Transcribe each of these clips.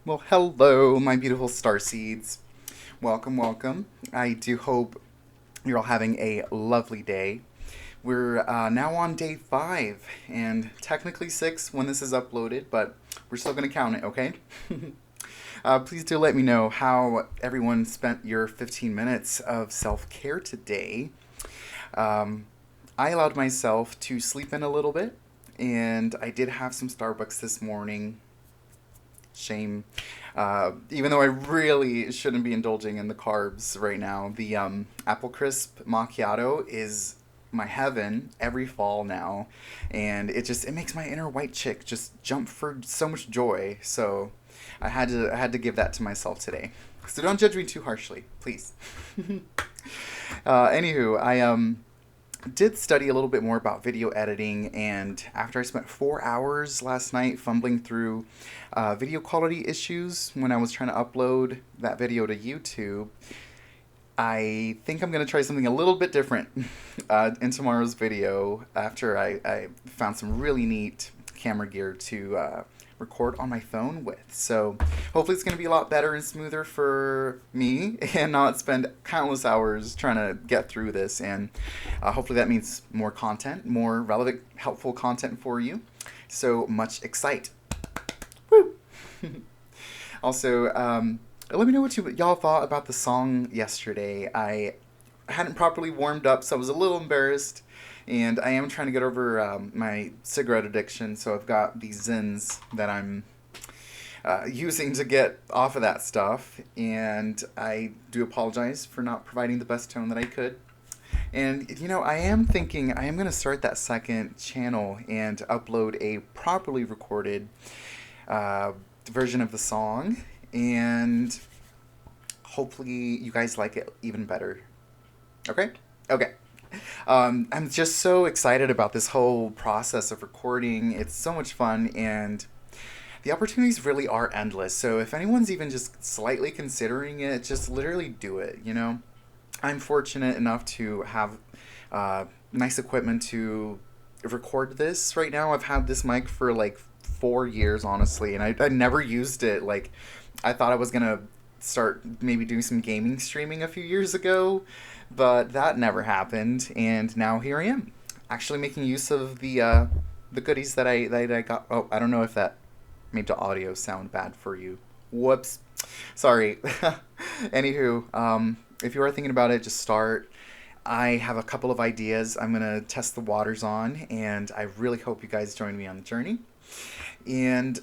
Well, hello, my beautiful starseeds. Welcome, welcome. I do hope you're all having a lovely day. We're now on day 5, and technically 6 when this is uploaded, but we're still going to count it, okay? Please do let me know how everyone spent your 15 minutes of self care today. Um, I allowed myself to sleep in a little bit, and I did have some Starbucks this morning. Shame. Even though I really shouldn't be indulging in the carbs right now, the apple crisp macchiato is my heaven every fall now, and it makes my inner white chick just jump for so much joy. So I had to give that to myself today. So don't judge me too harshly, please. Anywho, I did study a little bit more about video editing, and after I spent 4 hours last night fumbling through video quality issues when I was trying to upload that video to YouTube, I think I'm going to try something a little bit different in tomorrow's video after I found some really neat camera gear to record on my phone with. So hopefully it's going to be a lot better and smoother for me and not spend countless hours trying to get through this. And hopefully that means more content, more relevant, helpful content for you. So much excite. Woo! Also, let me know what y'all thought about the song yesterday. I hadn't properly warmed up, so I was a little embarrassed. And I am trying to get over my cigarette addiction, so I've got these Zins that I'm using to get off of that stuff. And I do apologize for not providing the best tone that I could. And, I am thinking I am going to start that second channel and upload a properly recorded version of the song. And hopefully you guys like it even better. Okay? Okay. I'm just so excited about this whole process of recording. It's so much fun, and the opportunities really are endless. So if anyone's even just slightly considering it, just literally do it. I'm fortunate enough to have nice equipment to record this right now. I've had this mic for like 4 years, honestly, and I never used it. Like, I thought I was going to start maybe doing some gaming streaming a few years ago, but that never happened, and now here I am, actually making use of the goodies that I got. Oh, I don't know if that made the audio sound bad for you. Whoops, sorry. Anywho, if you are thinking about it, just start. I have a couple of ideas I'm gonna test the waters on, and I really hope you guys join me on the journey. And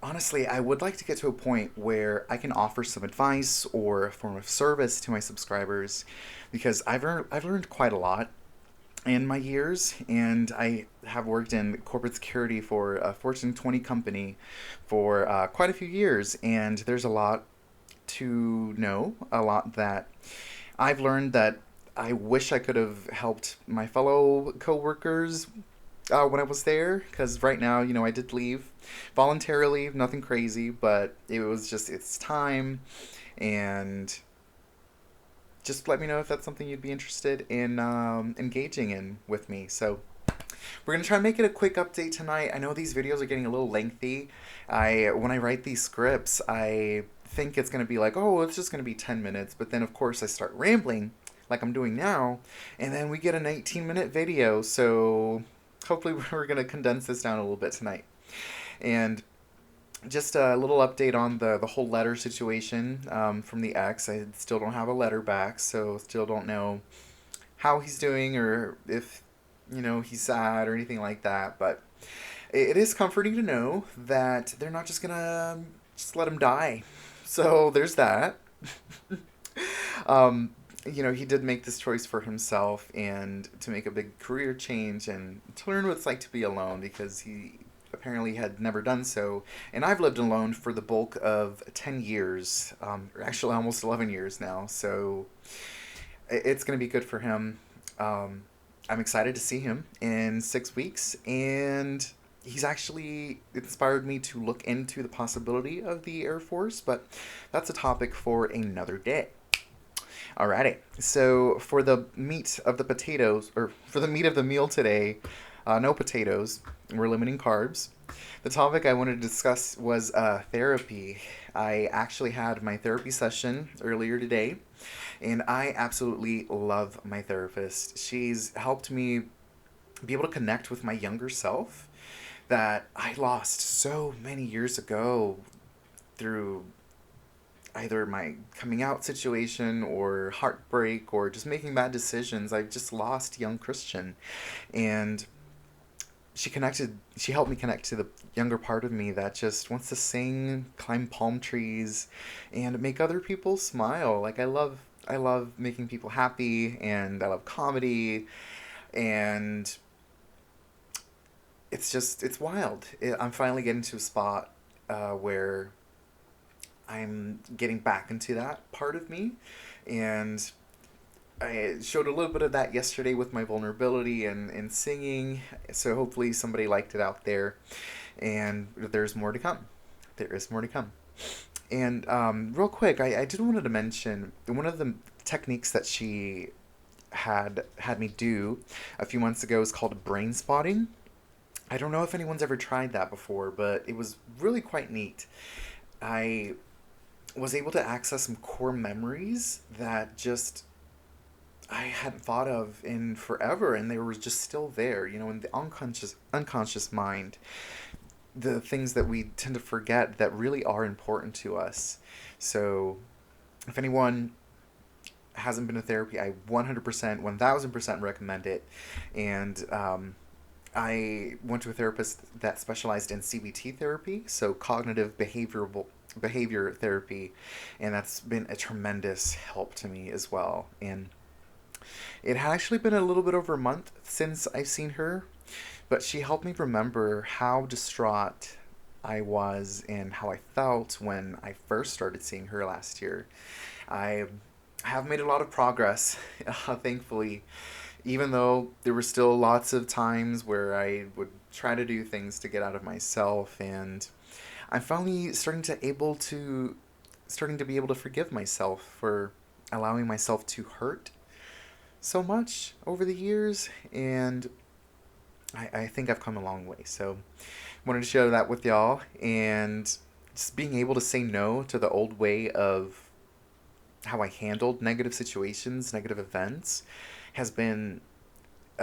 honestly, I would like to get to a point where I can offer some advice or a form of service to my subscribers, because I've learned quite a lot in my years, and I have worked in corporate security for a Fortune 20 company for quite a few years, and there's a lot to know, a lot that I've learned that I wish I could have helped my fellow coworkers when I was there, because right now, I did leave voluntarily, nothing crazy, but it was just, it's time, and just let me know if that's something you'd be interested in engaging in with me. So we're gonna try and make it a quick update tonight. I know these videos are getting a little lengthy. When I write these scripts, I think it's gonna be like, oh, it's just gonna be 10 minutes, but then of course I start rambling like I'm doing now, and then we get an 18-minute video. So hopefully we're gonna condense this down a little bit tonight. And just a little update on the whole letter situation from the ex. I still don't have a letter back, so still don't know how he's doing, or if he's sad or anything like that. But it is comforting to know that they're not just gonna just let him die. So there's that. um, he did make this choice for himself and to make a big career change and to learn what it's like to be alone, because he apparently had never done so. And I've lived alone for the bulk of 10 years, or actually almost 11 years now. So it's going to be good for him. I'm excited to see him in 6 weeks, and he's actually inspired me to look into the possibility of the Air Force, but that's a topic for another day. Alrighty, so for the meat of the potatoes, or for the meat of the meal today, no potatoes. We're limiting carbs. The topic I wanted to discuss was therapy. I actually had my therapy session earlier today, and I absolutely love my therapist. She's helped me be able to connect with my younger self that I lost so many years ago through either my coming out situation or heartbreak or just making bad decisions. I just lost young Christian. And she helped me connect to the younger part of me that just wants to sing, climb palm trees, and make other people smile. Like I love making people happy, and I love comedy, and it's wild. I'm finally getting to a spot where I'm getting back into that part of me, and I showed a little bit of that yesterday with my vulnerability and singing. So hopefully somebody liked it out there, and there's more to come. There is more to come. And real quick, I did wanted to mention one of the techniques that she had me do a few months ago is called brain spotting. I don't know if anyone's ever tried that before, but it was really quite neat. I was able to access some core memories that just I hadn't thought of in forever, and they were just still there, in the unconscious mind. The things that we tend to forget that really are important to us. So, if anyone hasn't been to therapy, I 100%, 1000% recommend it. And I went to a therapist that specialized in CBT therapy, so cognitive behavior therapy, and that's been a tremendous help to me as well. And it had actually been a little bit over a month since I've seen her, but she helped me remember how distraught I was and how I felt when I first started seeing her last year. I have made a lot of progress, thankfully, even though there were still lots of times where I would try to do things to get out of myself, and I'm finally starting to be able to forgive myself for allowing myself to hurt so much over the years, and I think I've come a long way. So wanted to share that with y'all, and just being able to say no to the old way of how I handled negative situations, negative events, has been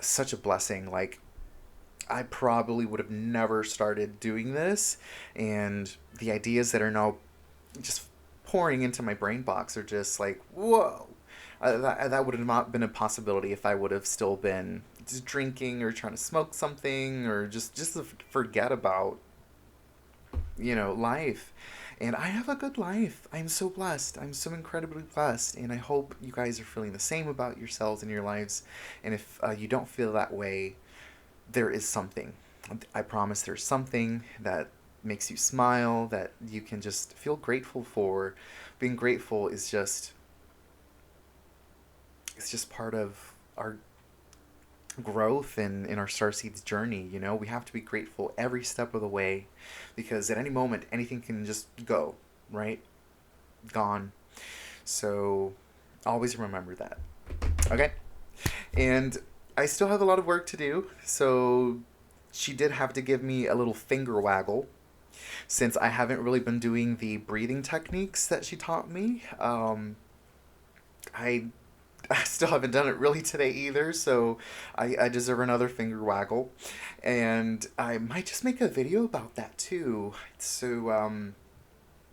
such a blessing. Like, I probably would have never started doing this, and the ideas that are now just pouring into my brain box are just like, whoa. That would have not been a possibility if I would have still been just drinking or trying to smoke something or just to forget about, life. And I have a good life. I'm so blessed. I'm so incredibly blessed. And I hope you guys are feeling the same about yourselves and your lives. And if you don't feel that way, there is something. I promise there's something that makes you smile, that you can just feel grateful for. Being grateful is just, it's just part of our growth in our Starseeds journey. We have to be grateful every step of the way, because at any moment anything can just go, right? Gone. So always remember that. Okay? And I still have a lot of work to do, so she did have to give me a little finger waggle since I haven't really been doing the breathing techniques that she taught me. I I still haven't done it really today either, so I deserve another finger waggle. And I might just make a video about that too. So,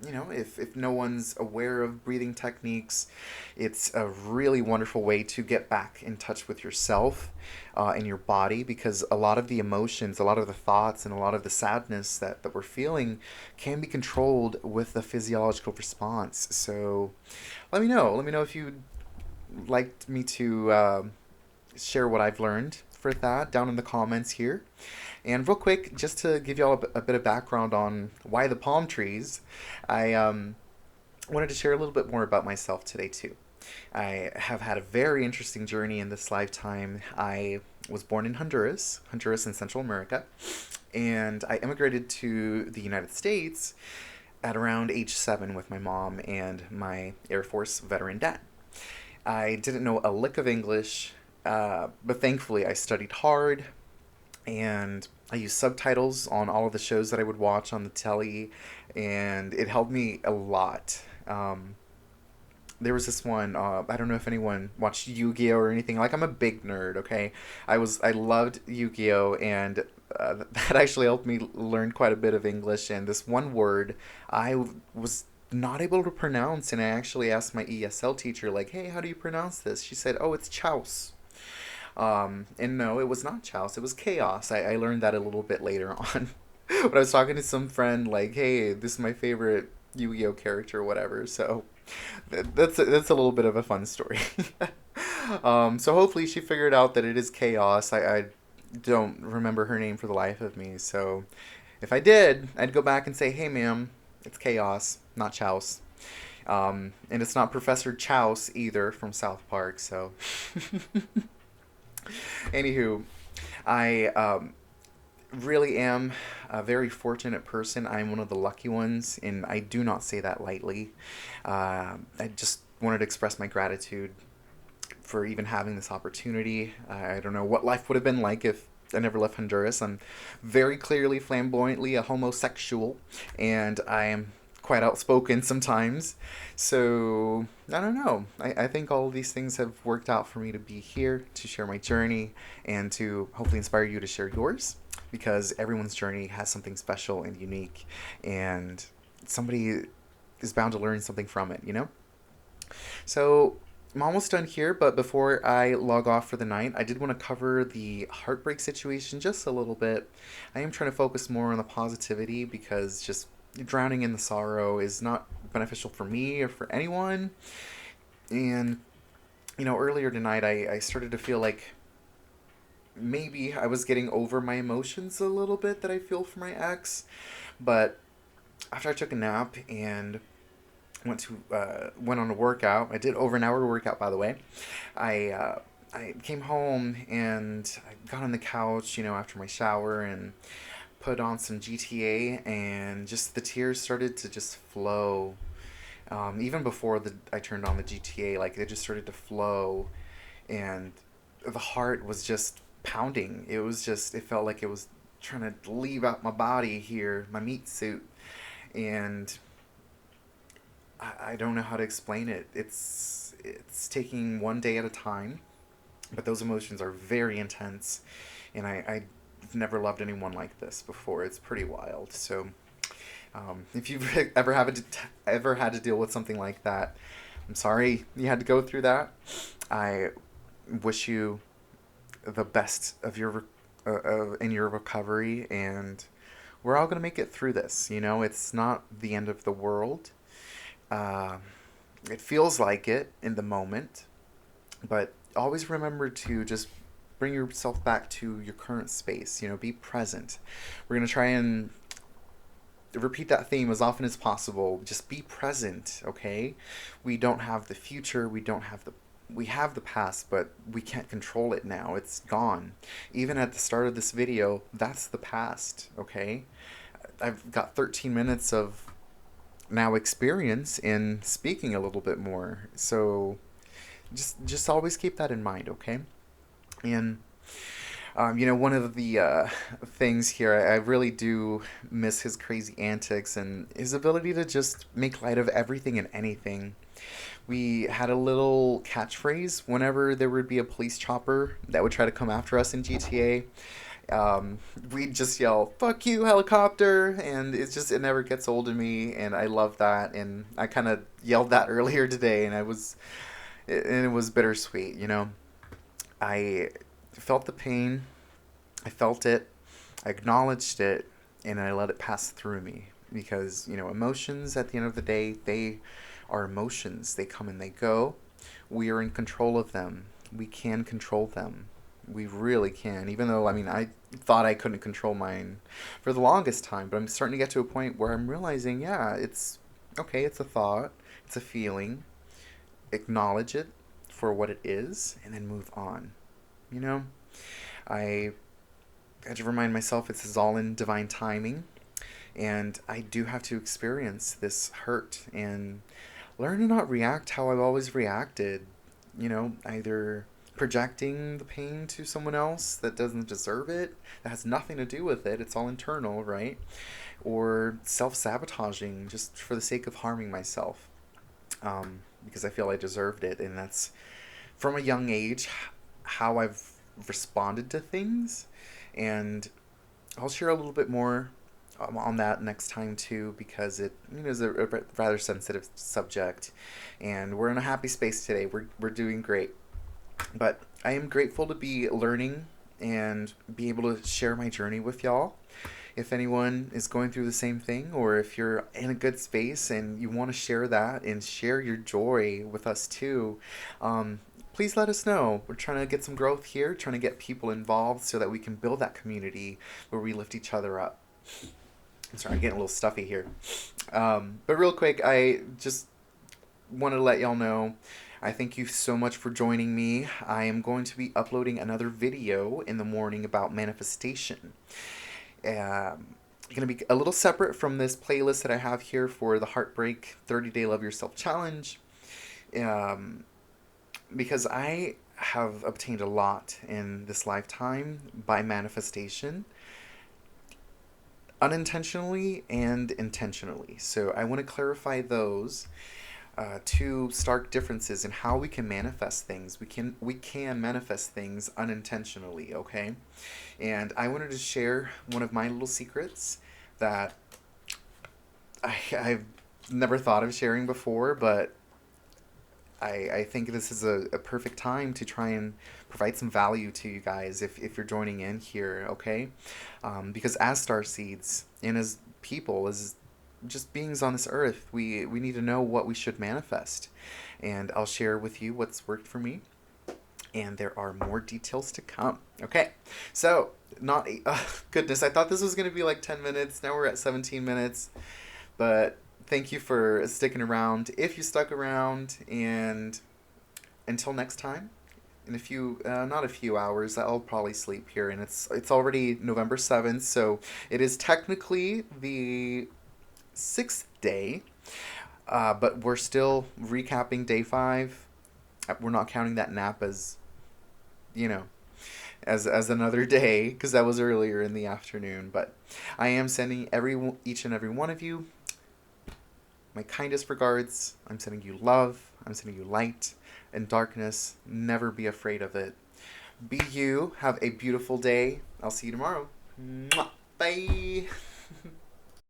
if no one's aware of breathing techniques, it's a really wonderful way to get back in touch with yourself and your body, because a lot of the emotions, a lot of the thoughts, and a lot of the sadness that we're feeling can be controlled with a physiological response. So let me know. Let me know if you liked me to share what I've learned for that down in the comments here. And real quick, just to give y'all a bit of background on why the palm trees, I wanted to share a little bit more about myself today too. I have had a very interesting journey in this lifetime. I was born in Honduras in Central America, and I immigrated to the United States at around age 7 with my mom and my Air Force veteran dad. I didn't know a lick of English, but thankfully I studied hard, and I used subtitles on all of the shows that I would watch on the telly, and it helped me a lot. There was this one. I don't know if anyone watched Yu-Gi-Oh or anything. Like, I'm a big nerd. Okay, I loved Yu-Gi-Oh, and that actually helped me learn quite a bit of English. And this one word was not able to pronounce, and I actually asked my ESL teacher, like, "Hey, how do you pronounce this?" She said, "Oh, it's Chouse." And no, it was not Chouse. It was Chaos. I learned that a little bit later on. But I was talking to some friend, like, "Hey, this is my favorite Yu-Gi-Oh character, or whatever." So that's a little bit of a fun story. So hopefully she figured out that it is Chaos. I don't remember her name for the life of me. So if I did, I'd go back and say, "Hey, ma'am, it's Chaos, not Chouse." And it's not Professor Chouse either from South Park. So, anywho, I really am a very fortunate person. I'm one of the lucky ones, and I do not say that lightly. I just wanted to express my gratitude for even having this opportunity. I don't know what life would have been like if I never left Honduras. I'm very clearly, flamboyantly a homosexual, and I am quite outspoken sometimes. So, I don't know. I think all of these things have worked out for me to be here, to share my journey, and to hopefully inspire you to share yours, because everyone's journey has something special and unique, and somebody is bound to learn something from it, you know? So I'm almost done here, but before I log off for the night, I did want to cover the heartbreak situation just a little bit. I am trying to focus more on the positivity, because just drowning in the sorrow is not beneficial for me or for anyone. And, earlier tonight I started to feel like maybe I was getting over my emotions a little bit that I feel for my ex. But after I took a nap and went on a workout. I did over an hour workout, by the way. I came home and I got on the couch, after my shower, and put on some GTA, and just the tears started to just flow. Even before I turned on the GTA, like, they just started to flow, and the heart was just pounding. It felt like it was trying to leave out my body here, my meat suit, and I don't know how to explain it. It's taking one day at a time, but those emotions are very intense, and I've never loved anyone like this before. It's pretty wild. So, if you've ever had to deal with something like that, I'm sorry you had to go through that. I wish you the best of your in your recovery, and we're all gonna make it through this. It's not the end of the world. Uh, it feels like it in the moment, but always remember to just bring yourself back to your current space. Be present. We're going to try and repeat that theme as often as possible. Just be present, okay? We don't have the future, we have the past, but we can't control it now. It's gone. Even at the start of this video, that's the past, okay? I've got 13 minutes of now experience in speaking a little bit more. So just always keep that in mind, okay? And one of the things here, I really do miss his crazy antics and his ability to just make light of everything and anything. We had a little catchphrase whenever there would be a police chopper that would try to come after us in GTA. We'd just yell, "Fuck you, helicopter!" And it never gets old to me, and I love that. And I kind of yelled that earlier today, and it was bittersweet. I felt the pain, I felt it, I acknowledged it, and I let it pass through me, because emotions, at the end of the day, they are emotions. They come and they go. We are in control of them. We can control them. We really can. Even though, I thought I couldn't control mine for the longest time, but I'm starting to get to a point where I'm realizing, yeah, it's okay, it's a thought, it's a feeling. Acknowledge it for what it is, and then move on. You know, I had to remind myself this is all in divine timing, and I do have to experience this hurt and learn to not react how I've always reacted. Either projecting the pain to someone else that doesn't deserve it, that has nothing to do with it, it's all internal, right? Or self sabotaging just for the sake of harming myself, because I feel I deserved it. And that's from a young age how I've responded to things. And I'll share a little bit more on that next time too, because it is a rather sensitive subject, and we're in a happy space today. We're doing great, but I am grateful to be learning and be able to share my journey with y'all. If anyone is going through the same thing, or if you're in a good space and you want to share that and share your joy with us too, please let us know. We're trying to get some growth here, trying to get people involved so that we can build that community where we lift each other up. I'm sorry, I'm getting a little stuffy here. But real quick, I just wanted to let y'all know I thank you so much for joining me. I am going to be uploading another video in the morning about manifestation. Going to be a little separate from this playlist that I have here for the Heartbreak 30-Day Love Yourself Challenge, because I have obtained a lot in this lifetime by manifestation, unintentionally and intentionally. So I want to clarify those two stark differences in how we can manifest things. We can manifest things unintentionally, okay? And I wanted to share one of my little secrets that I've never thought of sharing before, but I think this is a perfect time to try and provide some value to you guys if you're joining in here, okay? Because as star seeds and as people, as just beings on this earth, we need to know what we should manifest. And I'll share with you what's worked for me. And there are more details to come. Okay, so not goodness, I thought this was going to be like 10 minutes. Now we're at 17 minutes. But thank you for sticking around. If you stuck around, and until next time, in a few, not a few hours, I'll probably sleep here. And it's already November 7th, so it is technically the 6th day, but we're still recapping day 5. We're not counting that nap as, you know, as another day, because that was earlier in the afternoon. But I am sending each and every one of you my kindest regards. I'm sending you love. I'm sending you light and darkness. Never be afraid of it. Be you. Have a beautiful day. I'll see you tomorrow. Mwah. Bye.